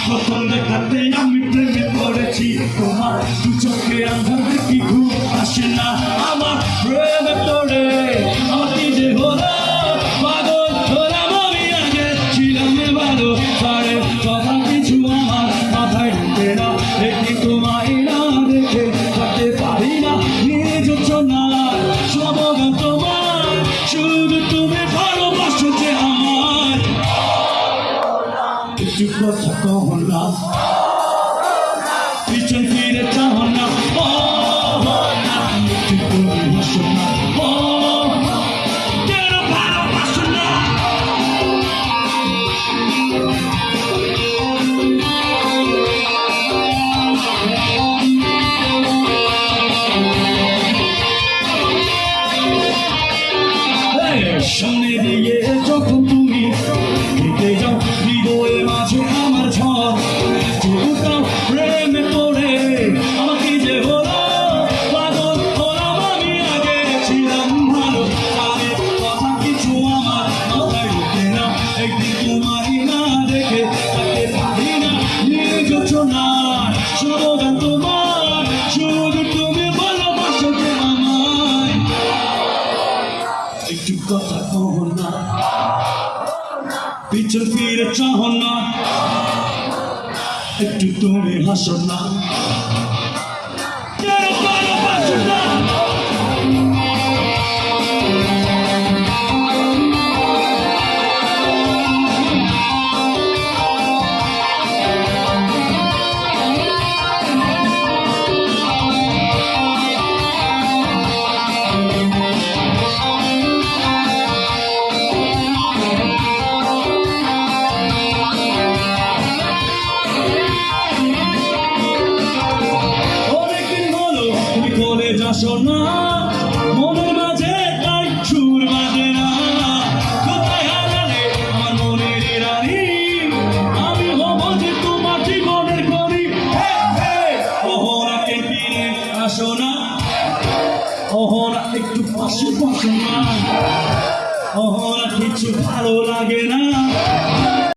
প্রথম দেখাতে আমি প্রেমে পড়েছি তোমার দু চোখে আন্ধার দেখি ঘুম আসে না আমার প্রেমে পড়ে আমাকে যে হলো পাগল হলাম আমি আগে ছিলাম ভালো পারে সবার কিছু আমার মাথায় ঢুকে না একটি তোমায় না দেখে থাকতে পারি না নিজস্ব না সবগান তোমার শুধু তুমি ভালোবাসো যে আমার একটু কথা কহ না পিছন ফিরে চাও না একটু তুমি হাসো না কেন ভালোবাসো না সামনে দিয়ে যখন তুমি হেঁটে যাও হৃদয়ের মাঝে আমার ঝড় চুলটাও প্রেমে পড়ে আমাকে যে হলো পাগল হলাম আমি আগে ছিলাম ভালো তারে কথা কিছু আমার মাথায় ঢুকে না একদিন তোমায় না দেখে থাকতে পারি না নিজস্ব না সবগান তোমার শুধু তুমি ভালোবাসো যে আমায় একটু কথা কহ না পিছন ফিরে চাও না একটু তুমি হাসো না কেন ভালোবাসো না যাসো না মনের মাঝে তাই সুর বাজে না কোথায় হারালে আমার মনের রানী আমি হব যে তোমার জীবনের করি ওহরাকে ফিরে আসো না ওহরা একটু পাশে বসো না ওহরা কিছু ভালো লাগে না